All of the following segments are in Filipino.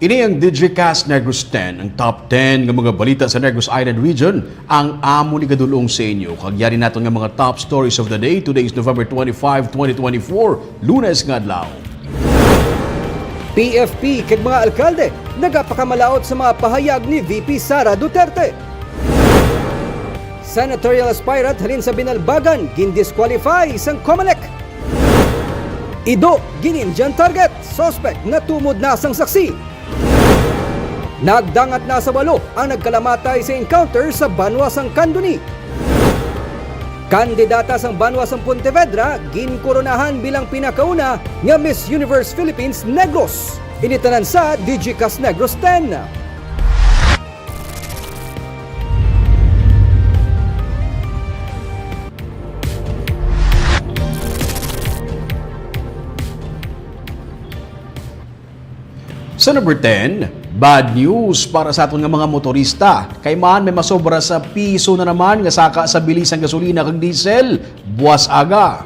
Ini ang Digicast Negros 10, ang top 10 ng mga balita sa Negros Island region, ang amo ni kadulong sa inyo. Kagyari natin ng mga top stories of the day. Today is November 25, 2024, Lunes nga adlaw. PFP kag mga alkalde nagapakamalaot sa mga pahayag ni VP Sara Duterte. Senatorial aspirant halin sa Binalbagan gindisqualify sang COMELEC. Ido gininjan target, suspect na tumod na sang saksi. Nagdangat na sa walo ang nagkalamatay sa encounter sa Banwasang Candoni. Kandidata sang Banwasang Pontevedra ginkoronahan bilang pinakauna nga Miss Universe Philippines Negros. Initanan sa Digicast Negros 10. Sa number 10, bad news para sa aton nga mga motorista. Kay man may masobra sa piso na naman nga saka sa bilis ang gasolina kag diesel, buwas aga.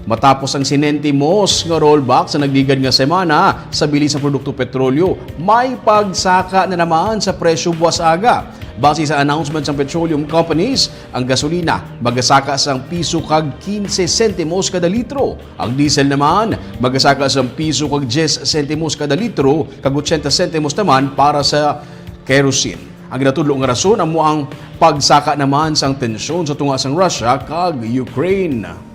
Matapos ang sinentimos nga rollback sa nagligad nga semana sa bilis sa produkto petrolyo, may pagsaka na naman sa presyo buwas aga. Base sa announcement ng petroleum companies, ang gasolina magasaka sa piso kag 15 sentimos kada litro. Ang diesel naman magasaka sa piso kag 10 sentimos kada litro kag 80 sentimos naman para sa kerosene. Ang ginatudlo nga rason amo ang pagsaka naman sang tensyon sa tunga sang Russia kag Ukraine.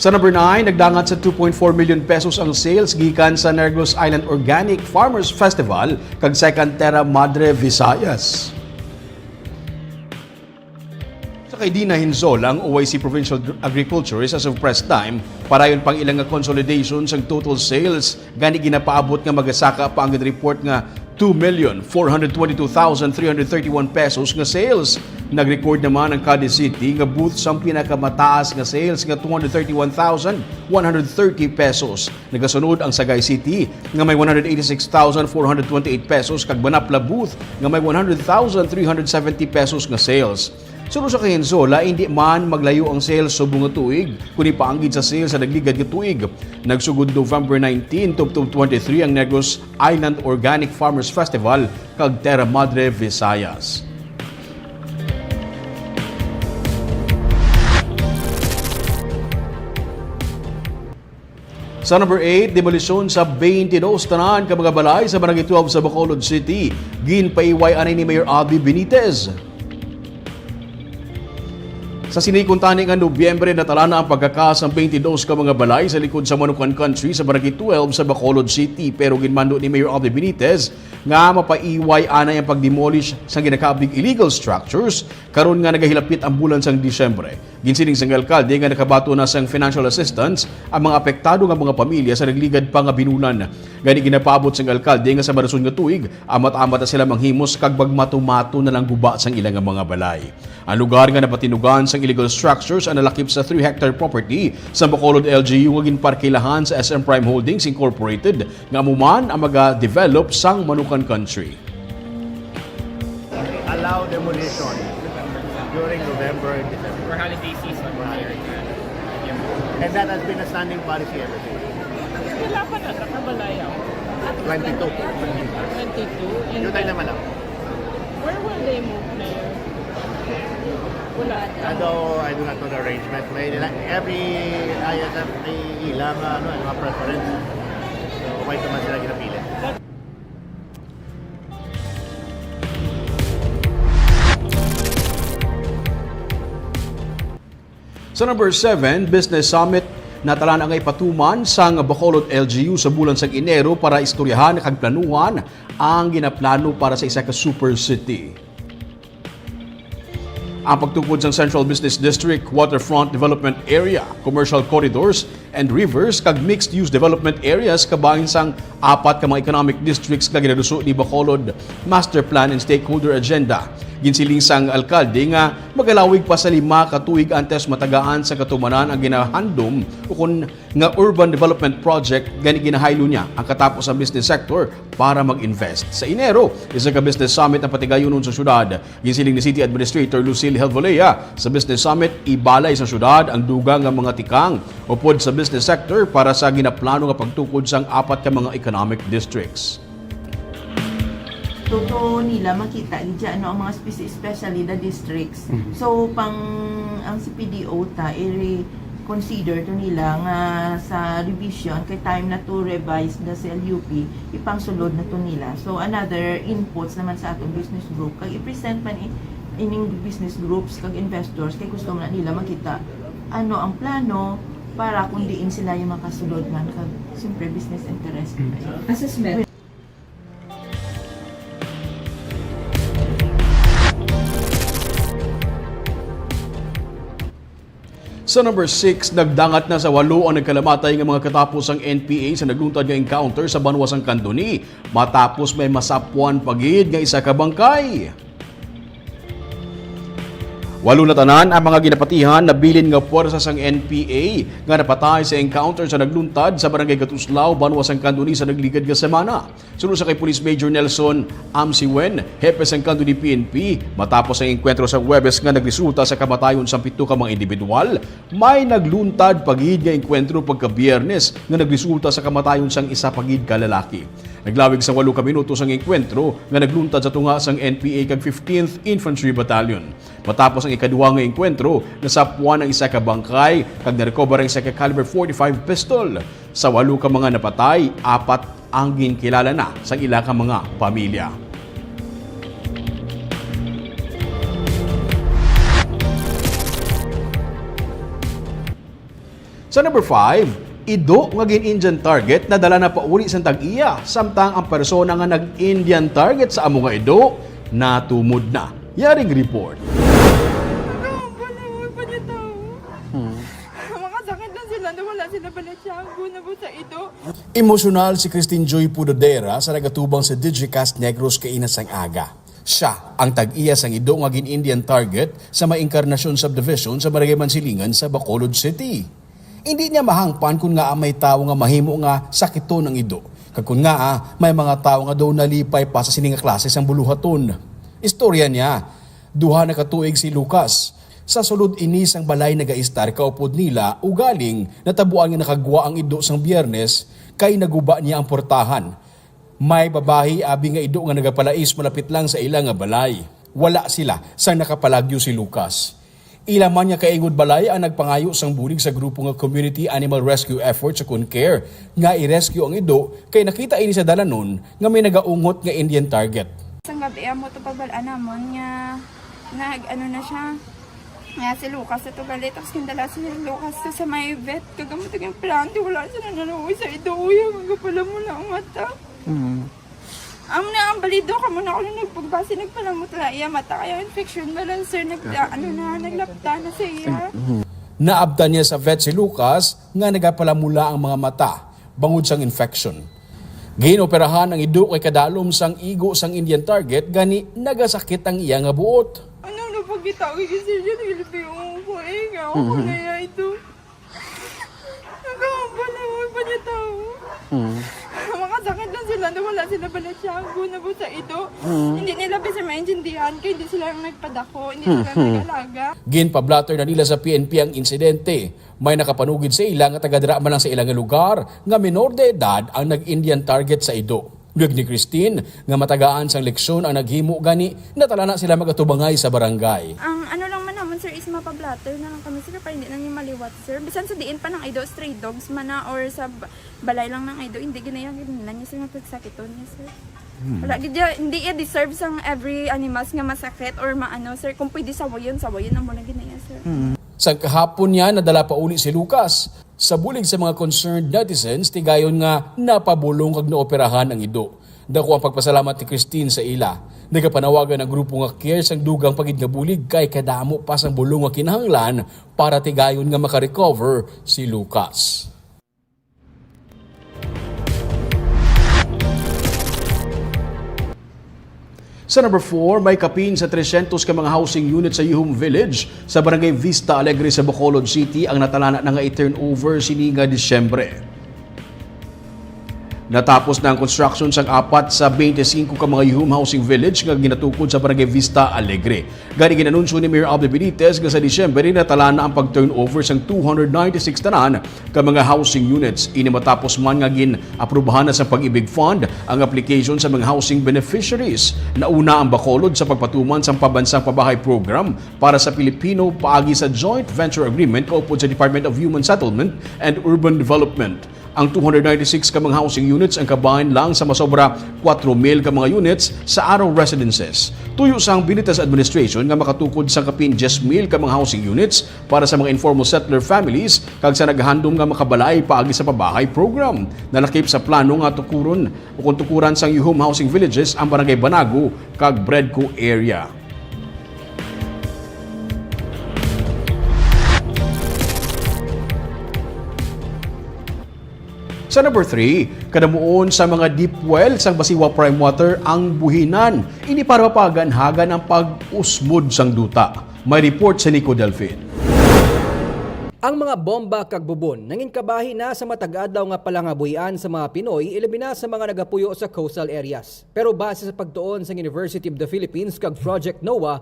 Sa number 9, nagdangat sa 2.4 million pesos ang sales gikan sa Negros Island Organic Farmers Festival kag Second Terra Madre Visayas. Sa kay Dina Hinzol, ang OIC Provincial Agriculturist as of press time, parayon pang ilang nga consolidation sa total sales, gani ginapaabot nga magasaka pa ang report nga 2,422,331 pesos nga sales. Nag-record naman ang Cadiz City nga booth sa pinakamataas nga sales nga 231,130 pesos. Nagasunod ang Sagay City nga may 186,428 pesos kag Banapla booth nga may 100,370 pesos nga sales. Sunod sa Kahinzola, hindi man maglayo ang sales sa bunga tuig, kundi paanggid sa sales sa nagligad nga tuig. Nagsugod November 19 to 23 ang Negros Island Organic Farmers Festival kag Terra Madre Visayas. Sa number 8, demolisyon sa 22 tanan ka mga balay sa Barangay 12 sa Bacolod City. Ginpaiway anay ni Mayor Albi Benitez. Sa sinikuntaning nga Nobyembre natalana ang pagkakas ng 22 ka mga balay sa likod sa Manukan Country sa Barangay 12 sa Bacolod City, pero ginmando ni Mayor Albi Benitez nga mapaiway anay ang pagdemolish sa ginakabig illegal structures karon nga nagahilapit ang bulan sang Disyembre. Ginsining sang alkalde nga nakabato na sang financial assistance ang mga apektado nga mga pamilya sa nagligad pa nga binunan. Gani ginapabot sang alkalde nga sa marason nga tuig amat-amat sila manghimos kag bagmato-mato na lang guba sang ilang nga mga balay. Ang lugar nga napatinugan sang illegal structures ang nalakip sa 3-hectare property sa Bacolod LGU nga ginparkilahan sa SM Prime Holdings Incorporated nga amuman ang maga-develop sang Manukan Country. Allow demolition during November and December. For holiday season. And that has been a standing policy ever since. Wala pa na, nakabalaya ako. 22. 22. And Yung tayo naman lang. where will they move there? Wala. Although I do not know the arrangement, every ISF may ilang mga preference. So, may naman sila ginapili. Sa number 7, Business Summit natalan ang ipatuman sang Bacolod LGU sa bulan sang Enero para istoryahan kag planuhan ang ginaplano para sa isa ka super city. Ang pagtukod sa Central Business District, Waterfront Development Area, Commercial Corridors, and Rivers kag Mixed-Use Development Areas kabahin sang 4 ka mga economic districts nga ginaduso ni Bacolod Master Plan and Stakeholder Agenda. Ginsiling sang alkalde nga magalawig pa sa 5 ka tuig antes matagaan sa katumanan ang ginahandom o kun nga urban development project gani ginahaylo niya ang katapos sa business sector para mag-invest. Sa Enero, isa ka business summit ang patigayonon sa syudad. Ginsiling ni City Administrator Lucille Helvolea sa business summit ibalay sa syudad ang dugang nga mga tikang upod sa business sector para sa ginaplano nga pagtukod sang 4 ka mga economic districts. Totoo nila makita diyan ano ang mga especially the districts. So pang ang CPDO ta consider to nila nga sa revision kay time na to revise the LUP ipangsulod na to nila. So another inputs naman sa atong business group kag i-present man ining business groups kag investors kay gusto man nila makita ano ang plano para kung diin sila yung makasulod man kag siyempre business interest. Assessment. Sa number 6, nagdangat na sa 8 ang nagkalamatay ng mga katapos ang NPA sa nagluntad nga encounter sa Banwasang Candoni matapos may masapuan pagid nga isa ka bangkay. 8 na tanan ang mga ginapatihan na bilin nga puwersa sang NPA nga napatay sa encounter sa nagluntad sa Barangay Gatuslao, Banwasang Candoni sa nagligad nga semana. Sunod sa kay Police Major Nelson Amsiwen, hepe sang Candoni PNP, matapos ang enkwentro sa Huwebes nga nagresulta sa kamatayon sa 7 ka mga individual, may nagluntad pagid nga enkwentro pagka Biyernes nga nagresulta sa kamatayon sang isa pagid ka lalaki. Naglawig sa 8 ka minutos ang enkwentro nga nagluntad sa tunga sang NPA kag 15th Infantry Battalion. Matapos ang ikaduwa nga enkwentro, nasapuan ang isa ka bangkay kag narecover ang isa ka caliber 45 pistol. Sa 8 ka mga napatay, 4 ang ginkilala na sa ila ka mga pamilya. Sa number 5, Ido nga gin-Indian target na dala na pauli sa tag-iya samtang ang persona nga nag-Indian target sa amo nga Ido natumod na. Yaring report. Makasakit lang sila na wala sila pala siyago na po sa ito. Emosyonal si Christine Joy Pudodera sa nagatubang sa Digicast Negros kainas ang aga. Siya ang tag-iya sang Ido nga gin-Indian target sa may Encarnacion Subdivision sa Barangay Mansilingan sa Bacolod City. Hindi niya mahangpan kung nga may tao nga mahimo nga sakito ng Ido. Kag kung nga may mga tao nga daw nalipay pa sa sininga klase sang buluhaton. Istorya niya, 2 na katuig si Lucas. Sa sulod inis ang balay nagaistar kaupod nila ugaling natabuan nga nakagwa ang Ido sang Biyernes kay naguba niya ang portahan. May babahi abi nga Ido nga nagapalais malapit lang sa ilang nga balay. Wala sila sang nakapalagyo si Lucas. Ilaman niya kaingod balay ang nagpangayo sang bulig sa grupo nga Community Animal Rescue Effort sa Concare nga i-rescue ang Ido kay nakita ini sa dalanon nga may nagaungot nga Indian target. Sa gabi mo to pagbalaan namon nga ano na siya. Nga si Lucas ito galit tapos kindala si Lucas to sa may vet kagamot yung planti wala siya nanuwi sa Ido uya magapala mo na ang mata. Ang balido ka muna ako nung nagpagbasi nagpalamot na iya mata kaya infection ba lang sir naglapta na sa iya. Naabtan niya sa vet si Lucas nga nagapalamula ang mga mata bangod sang infection. Ginoperahan ang Ido kay kadalom sang igo sang Indian target gani nagasakit ang iya nga buot. Ano na pagkitawag yung sir yun ilipiyong ko nga ako na iya ito. Nagkakabala mo pa niya tao. Makasakit lang sila na wala sila pala siyago na po sa Ido. Hindi nila bisa maintindihan kaya hindi sila nagpadako, hindi sila nag-alaga. Ginpablatter na nila sa PNP ang insidente. May nakapanugid sa ilang at taga-drama lang sa ilang lugar nga minor de edad ang nag-Indian target sa Ido. Ngag ni Christine nga matagaan sang leksyon ang naghimo gani natala na sila magatubangay sa barangay. Ang ano lang man naman sir is mapablatter na lang kami sir para hindi na niyo maliwat sir. Bisan sa diin pa ng Ido stray dogs man na or sa balay lang ng Ido hindi ginayang nila niya sir magsakiton niya sir. Wala hindi deserve sang every animals nga masakit or maano sir kung pwede sawayon ang muna ginaya sir. Sa kahapon niya nadala pa uli si Lucas. Sa bulig sa mga concerned netizens, tigayon nga napabulong kag naoperahan ang Ido. Dako ang pagpasalamat ni Christine sa ila. Nagapanawagan ang grupo nga care sang dugang pagid nga bulig kay kadamo pa sang bulong nga kinahanglan para tigayon nga makarecover si Lucas. Sa number 4, may kapin sa 300 ka mga housing units sa Yuhum Village sa Barangay Vista Alegre sa Bacolod City ang natalana na nga i-turnover sini nga Disyembre. Natapos na ang construction sang 4 sa 25 ka mga Yuhum Housing Village nga ginatukod sa Barangay Vista Alegre. Gani ginanunsyo ni Mayor Alvin Benitez nga sa Disyembre natala na ang pag-turnover sang 296 tanan ka mga housing units. Ini matapos man nga gin-aprubahan na sa Pag-ibig Fund ang application sa mga housing beneficiaries. Nauna ang Bacolod sa pagpatuman sa Pambansang Pabahay Program para sa Pilipino paagi sa Joint Venture Agreement kaupod sa Department of Human Settlement and Urban Development. Ang 296 ka mga housing units ang kabahin lang sa masobra 4,000 ka mga units sa Araw Residences. Tuyo sang Benitez Administration nga makatukod sa kapin 10,000 ka mga housing units para sa mga informal settler families kag sa naghandom nga makabalay paagi sa pabahay program. Nalakip sa plano nga tukuron o kung tukuran sang Yuhum Housing Villages ang Barangay Banago kag Bredco area. Sa number 3, kadamuon sa mga deep well sang Basiwa Prime Water ang buhinan. Ini para mapaganhagan ang pag-usmod sang duta. May report sa Nico Delfin. Ang mga bomba kag bubon nangin kabahi na sa matag-adlaw nga palangabuhian sa mga Pinoy ilabi na sa mga nagapuyo sa coastal areas. Pero base sa pagtuon sa University of the Philippines kag Project NOAA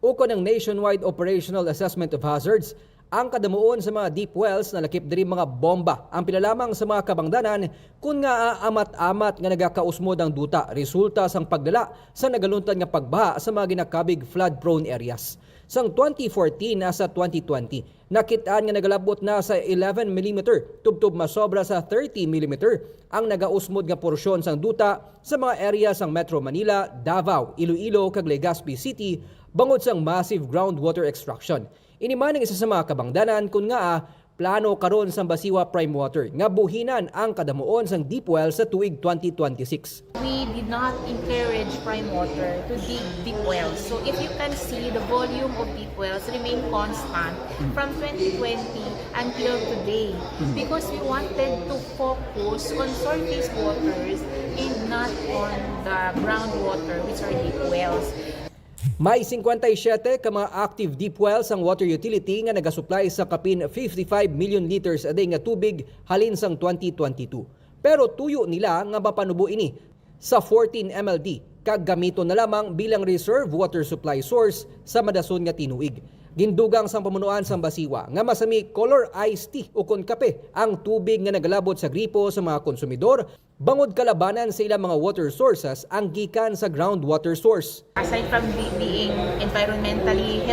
ukon ang Nationwide Operational Assessment of Hazards, ang kadamuon sa mga deep wells na lakip diri mga bomba ang pinalamang sa mga kabangdanan kung nga amat-amat nga nagakausmod ang duta resulta sang pagdala sa nagaluntan nga pagbaha sa mga ginakabig flood-prone areas. Sang 2014 na sa 2020, nakitaan nga nagalabot na sa 11 mm tubtob masobra sa 30 mm ang nagausmod nga porsyon sang duta sa mga area sang Metro Manila, Davao, Iloilo kag Legazpi City bangod sang massive groundwater extraction. Iniman ang isa sa mga kabangdanan kung nga plano karon sa Basiwa Prime Water nga buhinan ang kadamuon sang deep well sa tuig 2026. We did not encourage Prime Water to dig deep wells. So if you can see, the volume of deep wells remain constant from 2020 until today because we wanted to focus on surface waters and not on the groundwater, which are deep wells. May 57 ka mga active deep wells ang water utility nga nagasupply sa kapin 55 million liters a day nga tubig halin sang 2022. Pero tuyo nila nga mapanubo ini sa 14 MLD kag gamiton na lamang bilang reserve water supply source sa madason nga tinuig. Gindugang sang pamunuan sang Basiwa nga masami color iced tea o kon kape ang tubig nga nagalabot sa gripo sa mga konsumidor bangod kalabanan sa ilang mga water sources ang gikan sa groundwater source. Aside from being environmentally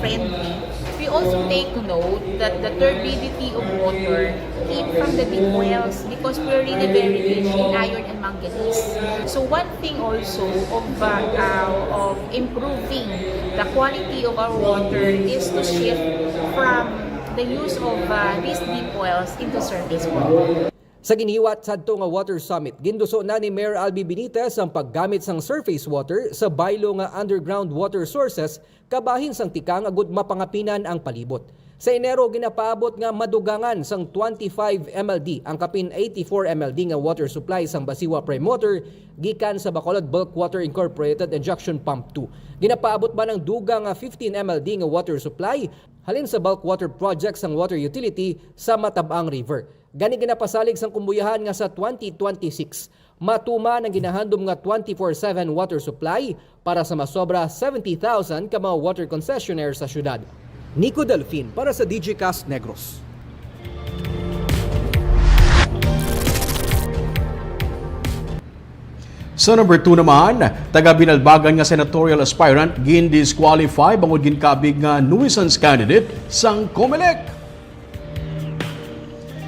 friendly, we also take note that the turbidity of water came from the deep wells because we're really very rich in iron and manganese. So one thing also of improving the quality of our water is to shift from the use of these deep wells into surface water. Sa giniwat sadto nga Water Summit, ginduso na ni Mayor Albi Benitez ang paggamit sang surface water sa baylo nga underground water sources kabahin sang tikang agud mapangapinan ang palibot. Sa Enero ginapaabot nga madugangan sang 25 MLD ang kapin 84 MLD nga water supply sang Basiwa Prime Water gikan sa Bacolod Bulk Water Incorporated Injection Pump 2. Ginapaabot man ang dugang nga 15 MLD nga water supply halin sa bulk water project sang water utility sa Matabang River. Gani ginapasalig sang kumbuyahan nga sa 2026. Matuman ang ginahandom nga 24/7 water supply para sa masobra 70,000 ka mga water concessionaire sa syudad. Nico Delfin para sa DigiCast Negros. Sa number 2 naman, taga-Binalbagan nga senatorial aspirant gin-disqualify bangod ginkabig nga nuisance candidate sang COMELEC.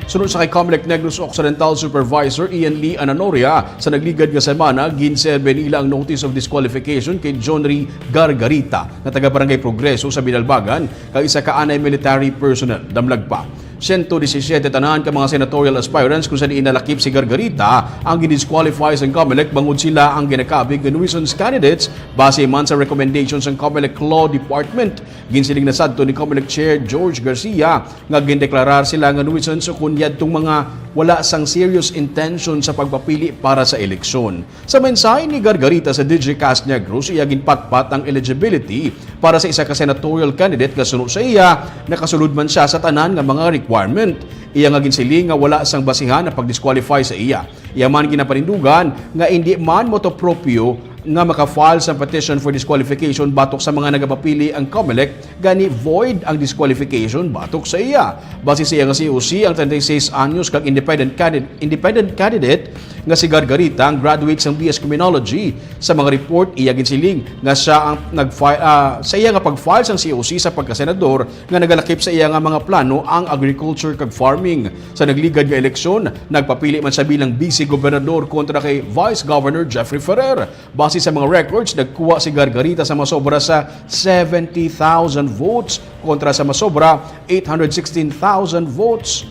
Sunod sa kay COMELEC Negros Occidental Supervisor Ian Lee Ananoria sa nagligad nga semana, ginserbe nila ang notice of disqualification kay John Ray Gargarita na taga Barangay Progreso sa Binalbagan kay isa ka anay military personnel. Damlag pa. 117 tanan ka mga senatorial aspirants kung saan inalakip si Gargarita ang gidisqualify sa COMELEC bangod sila ang ginakabig ng nuisance candidates base man sa recommendations ng COMELEC Law Department. Ginsiling na sadto ni COMELEC Chair George Garcia nga gindeklarar sila nga nuisance kung yadtong mga wala sang serious intention sa pagpapili para sa eleksyon. Sa mensahe ni Gargarita sa Digicast Negros, iya ginpatpat ang eligibility para sa isa ka senatorial candidate kasunod sa iya nakasulod man siya sa tanan nga mga requirement. Iya nga ginsiling nga wala sang basihan na pag-disqualify sa iya. Iya man ginapanindugan nga hindi man motopropyo nga maka-file sa petition for disqualification batok sa mga nagapapili ang COMELEC gani void ang disqualification batok sa iya. Base sa iya nga COC ang 36 anyos kag independent candidate nga si Gargarita ang graduate sa BS Criminology. Sa mga report iya ginsiling nga siya ang sa iya nga pag-file sa COC sa pagkasenador nga nagalakip sa iya nga mga plano ang agriculture kag farming. Sa nagligad nga eleksyon, nagpapili man siya bilang vice gobernador kontra kay Vice Governor Jeffrey Ferrer. Base sa mga records, nagkuha si Gargarita sa masobra sa 70,000 votes kontra sa masobra 816,000 votes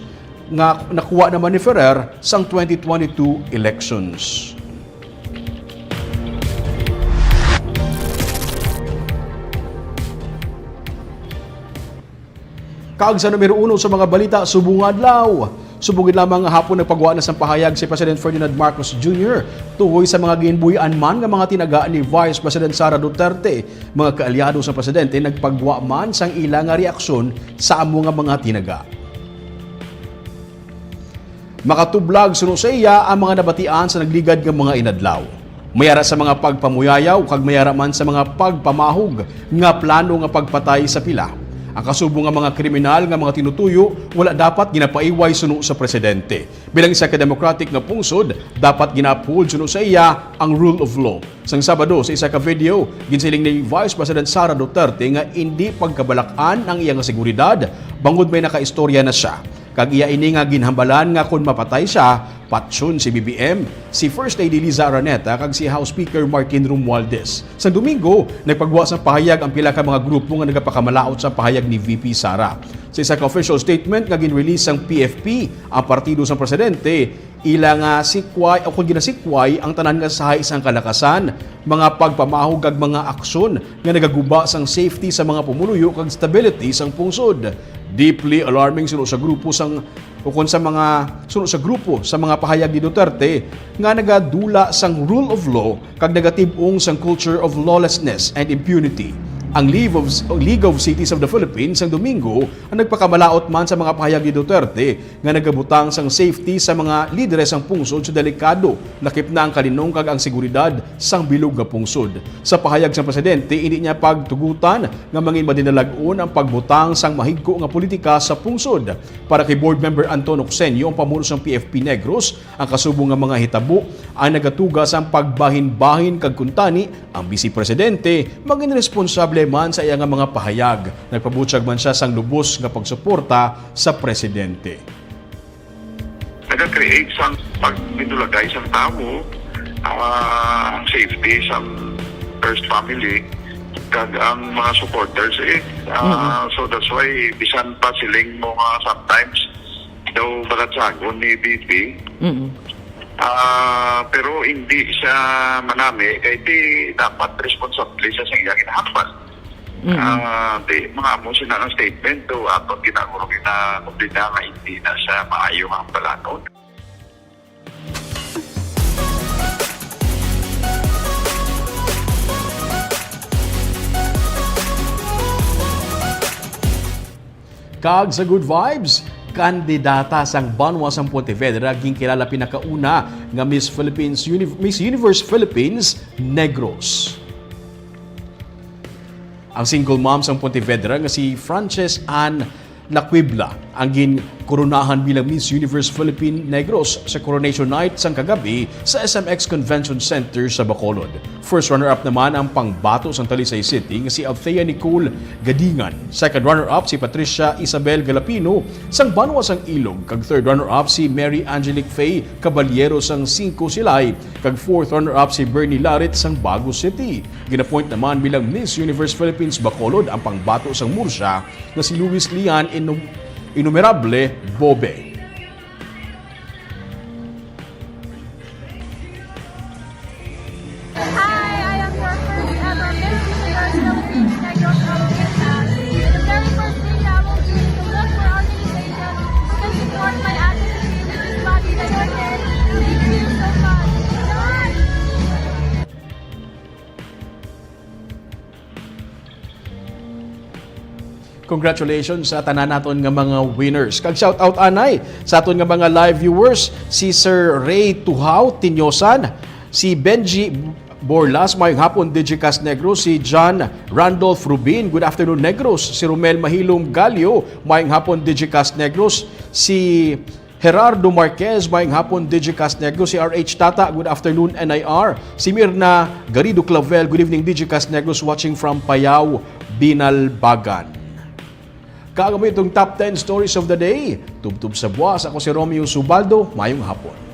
nga nakuha naman ni Ferrer sa 2022 elections. Kaag sa numero 1 sa mga balita, subong adlaw. Subugin lamang hapon nagpagawa na sa pahayag si President Ferdinand Marcos Jr. tuhoy sa mga ginbuyan man nga mga tinagaan ni Vice President Sara Duterte. Mga kaalyado sa presidente nagpagawa man sang ilang nga reaksyon sa amo nga mga tinaga. Makatublag suno sa iya ang mga nabatian sa nagligad nga mga inadlaw. Mayara sa mga pagpamuyayaw kag mayara man sa mga pagpamahog nga plano nga pagpatay sa pila. Ang kasubo nga mga kriminal nga mga tinutuyo wala dapat ginapaiway suno sa presidente. Bilang isa ka democratic nga pungsod, dapat gina-uphold suno sa iya ang rule of law. Sang Sabado sa isa ka video, ginsiling ni Vice President Sara Duterte nga hindi pagkabalakan ang iyang seguridad bangod may nakaistorya na siya. Kag iya ini nga ginhambalan nga kung mapatay siya, patsyon si BBM, si First Lady Liza Araneta kag si House Speaker Martin Romualdez. Sa Domingo, nagpagawa sa pahayag ang pila ka mga grupo nga nagapakamalaot sa pahayag ni VP Sara. Sa isa ka official statement nga ginrelease ang PFP, ang partido sa presidente, ila nga sikway o kung ginasikway ang tanan nga sahay isang kalakasan, mga pagpamahog kag mga aksyon nga nagaguba sang safety sa mga pumuluyo kag stability sang pungsod. Deeply alarming suno sa grupo sang sa mga pahayag ni Duterte nga nagadula sang rule of law kag negatibong sang culture of lawlessness and impunity. Ang League of Cities of the Philippines ang Domingo ang nagpakamalaot man sa mga pahayag ni Duterte nga nagabutang sang safety sa mga lideres ang pungsod sa delikado, lakip na ang kalinong kag ang seguridad sang bilog nga pungsod. Sa pahayag sa presidente, hindi niya pagtugutan nga mangin madinalagon ang pagbutang sang mahigko nga politika sa pungsod. Para kay Board Member Anton Ocsenio, ang pamuno sang PFP Negros, ang kasubo nga mga hitabo ang nagatuga sang pagbahin-bahin kag kuntani ang Vice Presidente maging responsable man sa iya nga mga pahayag. Nagpabutyag man siya sang lubos nga pagsuporta sa presidente. Nag-create sang pagmitulagay sang tao, ang safety sa first family kag ang mga supporters so that's why bisan pa siling mo sometimes daw balatsagon ni BP. Pero hindi siya manami kaya di dapat responsable siya sa iyang inahambal. Mga amo siya ng statement to ato ginagurong na kumplita nga hindi na siya maayong ang balanon. Kag sa good vibes, kandidata sang Banwa sang Pontevedra ging kilala pinakauna nga Miss Universe Philippines Negros. Ang single mom sang Pontevedra nga si Frances Ann Laquibla ang ginkoronahan bilang Miss Universe Philippine Negros sa Coronation Night sang kagabi sa SMX Convention Center sa Bacolod. First runner-up naman ang pangbato sang Talisay City nga si Althea Nicole Gadingan. Second runner-up si Patricia Isabel Galapino sang Banwa sang Ilog. Kag third runner-up si Mary Angelique Faye Caballero sang Cinco Silay. Kag fourth runner-up si Bernie Larit sang Bago City. Ginapoint naman bilang Miss Universe Philippines Bacolod ang pangbato sang Murcia nga si Luis Lian Innumerable Bobe. Hi, I am your first ever Miss Universal Philippine Negros of Vietnam. And the very first thing that I will do is to look for organizations who can support my advocacy, which is Body United. Thank you so much. Bye! Congratulations sa tanan naton nga mga winners. Kag shout out anay sa aton nga mga live viewers, si Sir Ray Tuhaw Tinyosan, si Benji Borlas, mayong hapon Digicast Negros, si John Randolph Rubin, good afternoon Negros, si Romel Mahilom Galio, mayong hapon Digicast Negros, si Gerardo Marquez, mayong hapon Digicast Negros, si RH Tata, good afternoon NIR, si Mirna Garrido Clavel, good evening Digicast Negros, watching from Payao, Binalbagan. Kagamoy itong top 10 stories of the day. Tubtub sa buwas, ako si Romeo Subaldo, mayong hapon.